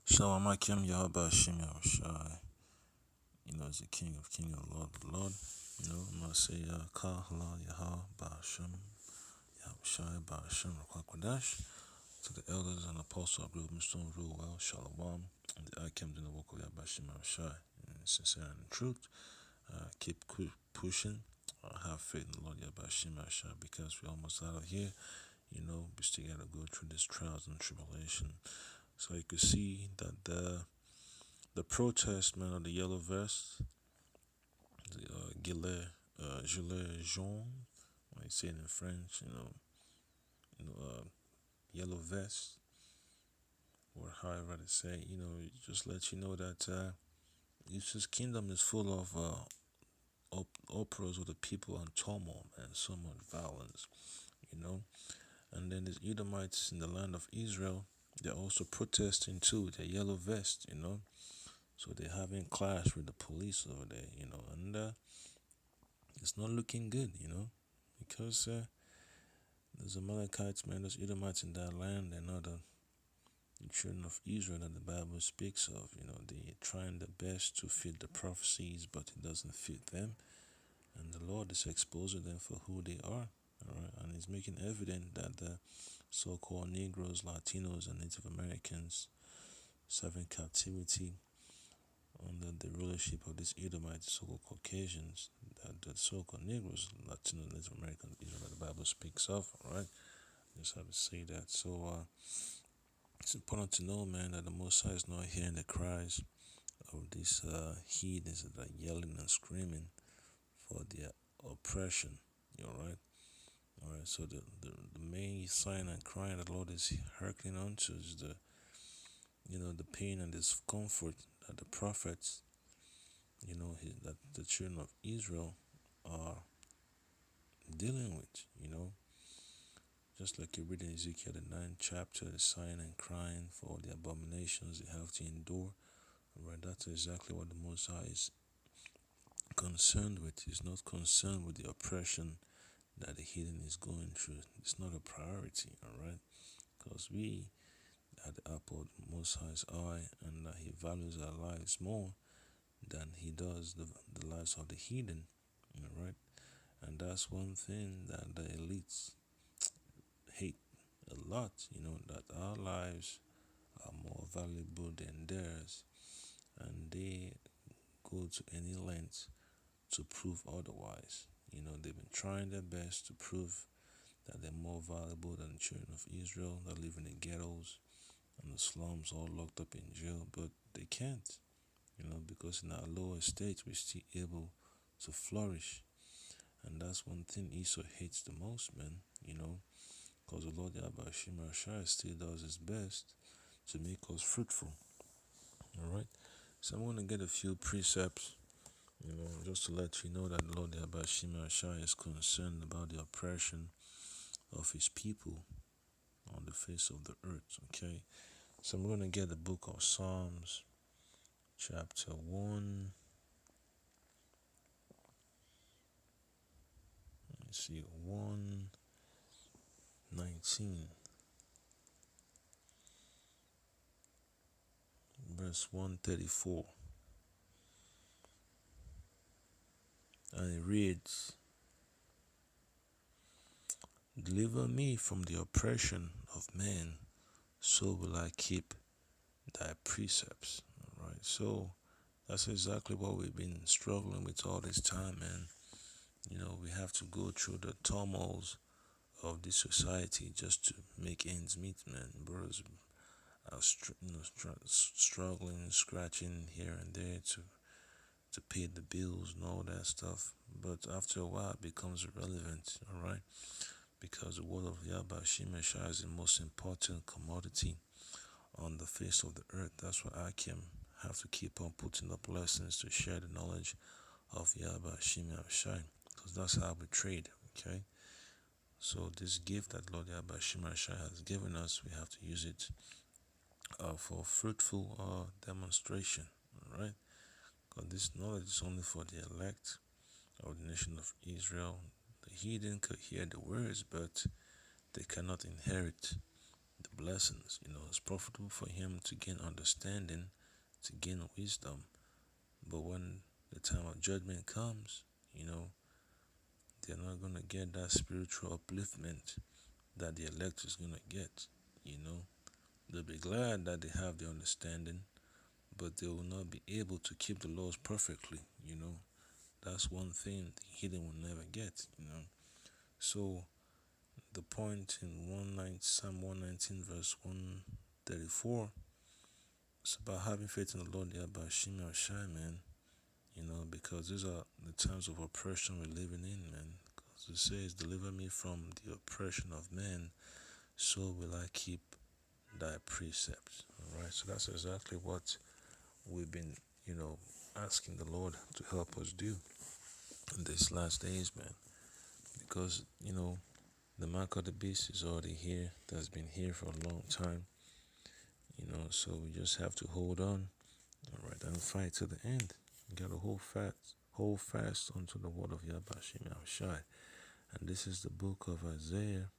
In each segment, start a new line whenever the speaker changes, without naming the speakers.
Shalom Akim Yahba Shem Yahushai. As the King of King and Lord of Lord. Masaya Kahala Yahah Ba'ashem Yahushai Ba'ashem Rakwadash. To the elders and apostles of Real Stone Rule Well, Shalom. And the Akim in the work of Yahba Shem Yahushai. In sincerity and truth. Keep pushing. Have faith in the Lord Yahba Shem Yahushai because we're almost out of here. We still gotta go through these trials and tribulation. So you can see that the protest, man, of the yellow vest, the gilet jaune, when you say it in French, yellow vest, or however they say, it just lets you know that Jesus' kingdom is full of uproars of the people and turmoil and so much violence, you know. And then the Edomites in the land of Israel, they're also protesting too, their yellow vest, So they're having clash with the police over there, and it's not looking good, because there's Amalekites, man, there's Edomites in that land. They're not the children of Israel that the Bible speaks of. They're trying their best to fit the prophecies, but it doesn't fit them. And the Lord is exposing them for who they are, all right? And He's making evident that the so-called Negroes, Latinos, and Native Americans serving captivity under the rulership of these Edomites, so-called Caucasians, that the so-called Negroes, Latinos, Native Americans, Israel, the Bible speaks of, all right? Just have to say that. So it's important to know, man, that the Most High is not hearing the cries of these heathens that are yelling and screaming for their oppression. You all right? All right. So the main sign and crying that the Lord is hearkening unto is the pain and discomfort that the prophets, that the children of Israel are dealing with. Just like you read in Ezekiel the 9th chapter, the sighing and crying for all the abominations they have to endure. Right, that's exactly what the Most High is concerned with. He's not concerned with the oppression that the heathen is going through. It's not a priority, alright? Because we are the apple of the Most High's eye, and that He values our lives more than He does the lives of the heathen, alright? And that's one thing that the elites hate a lot, that our lives are more valuable than theirs, and they go to any length to prove otherwise. They've been trying their best to prove that they're more valuable than the children of Israel that live in the ghettos and the slums, all locked up in jail, but they can't, because in our lower states we're still able to flourish. And that's one thing Esau hates the most, man, because the Lord Yahweh Shai still does his best to make us fruitful. Alright? So I'm going to get a few precepts, just to let you know that the Lord Yahweh Shai is concerned about the oppression of his people on the face of the earth. Okay? So I'm going to get the book of Psalms, chapter 1. Let's see, 119. Verse 134, and it reads, "Deliver me from the oppression of men, so will I keep thy precepts." All right, so that's exactly what we've been struggling with all this time, man. We have to go through the turmoils of this society just to make ends meet, man. Brothers are struggling, scratching here and there to pay the bills and all that stuff. But after a while, it becomes irrelevant, all right? Because the word of Yahweh Shemeshah is the most important commodity on the face of the earth. That's why I can have to keep on putting up lessons to share the knowledge of Yahweh Shemeshah, because that's how we trade, okay? So this gift that Lord Yahweh Shemeshah has given us, we have to use it for fruitful demonstration, all right? Because this knowledge is only for the elect of the nation of Israel. The heathen could hear the words, but they cannot inherit the blessings. It's profitable for him to gain understanding, to gain wisdom. But when the time of judgment comes, you know, they're not gonna get that spiritual upliftment that the elect is gonna get. You know, they'll be glad that they have the understanding, but they will not be able to keep the laws perfectly. That's one thing the heathen will never get. So the point in Psalm 119 verse 134, it's about having faith in the Lord, about Shimei or Shai, man. Because these are the times of oppression we're living in, man. Because it says, deliver me from the oppression of men, so will I keep thy precepts. Alright, so that's exactly what we've been, asking the Lord to help us do in these last days, man. Because, the mark of the beast is already here. That's been here for a long time. So we just have to hold on, alright, and fight to the end. You gotta hold fast onto the word of Yabashim Yahushai. And this is the book of Isaiah,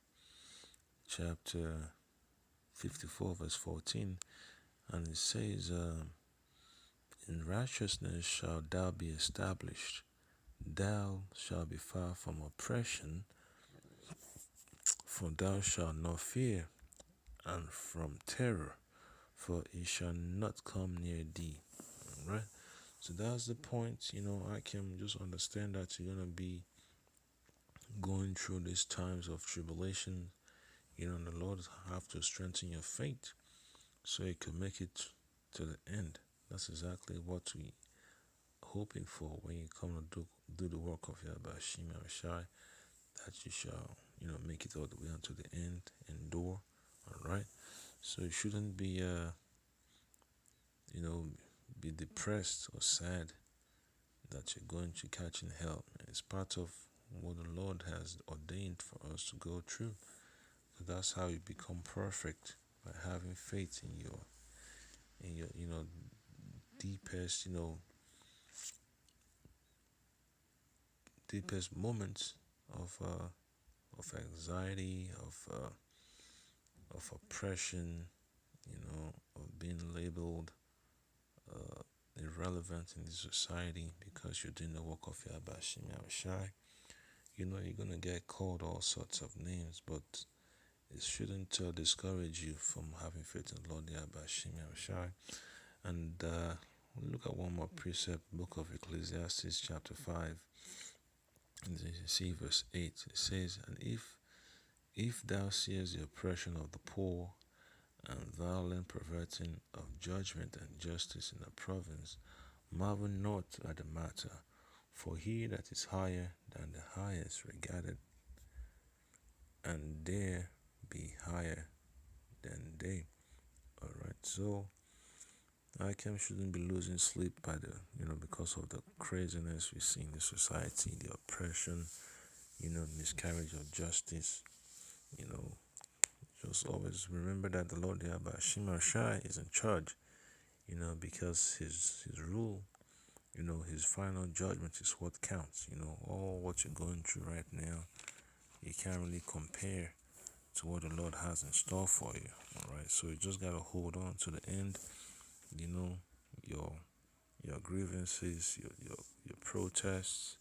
chapter 54, verse 14. And it says, in righteousness shalt thou be established. Thou shalt be far from oppression, for thou shalt not fear, and from terror, for it shall not come near thee. Alright? So that's the point. I can just understand that you're going to be going through these times of tribulation. The Lord have to strengthen your faith so you can make it to the end. That's exactly what we hoping for when you come to do the work of Yabashim Shai, that you shall, make it all the way unto the end, endure. Alright? So you shouldn't be be depressed or sad that you're going to catch in hell. It's part of what the Lord has ordained for us to go through. So that's how you become perfect, by having faith in your deepest deepest moments of anxiety, of oppression, of being labeled irrelevant in this society because you're doing the work of Yabashim Yahushai. You're gonna get called all sorts of names, but it shouldn't discourage you from having faith in the Lord Yabashim Yahushai. And we'll look at one more precept, book of Ecclesiastes, chapter 5. And you see verse 8. It says, and if thou seest the oppression of the poor, and violent perverting of judgment and justice in the province, marvel not at the matter, for he that is higher than the highest regarded, and there be higher than they. Alright, so I shouldn't be losing sleep by because of the craziness we see in the society, the oppression, miscarriage of justice. Just always remember that the Lord Yahweh Shema Shai is in charge, because his rule, his final judgment is what counts. All what you're going through right now, you can't really compare to what the Lord has in store for you. Alright, so you just gotta hold on to the end. Your grievances, your protests,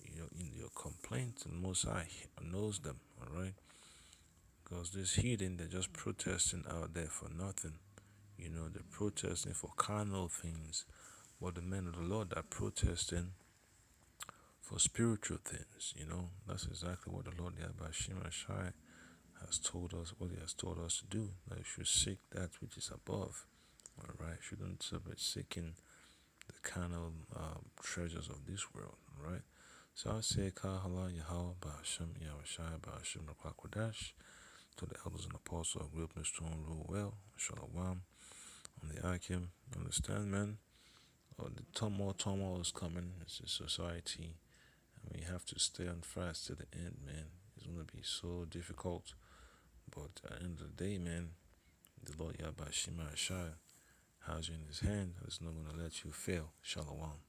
your complaints, and Most High knows them. Alright, because this heathen, they're just protesting out there for nothing. They're protesting for carnal things, but the men of the Lord are protesting for spiritual things. That's exactly what the Lord Yahweh Shema Shai has told us, what he has told us to do. That we should seek that which is above. Alright, shouldn't be seeking the carnal treasures of this world. Alright, so I say Kahala Yahweh Ba'ashem Yahushai Ba'ashem Rakwakodash, to the elders and apostles of Great Stone rule well, Shalom, on the Akim. Understand, man? The turmoil is coming. It's a society, and we have to stay on fast to the end, man. It's gonna be so difficult, but at the end of the day, man, the Lord Yahweh Shema Shai has you in his hand. It's not gonna let you fail. Shalom.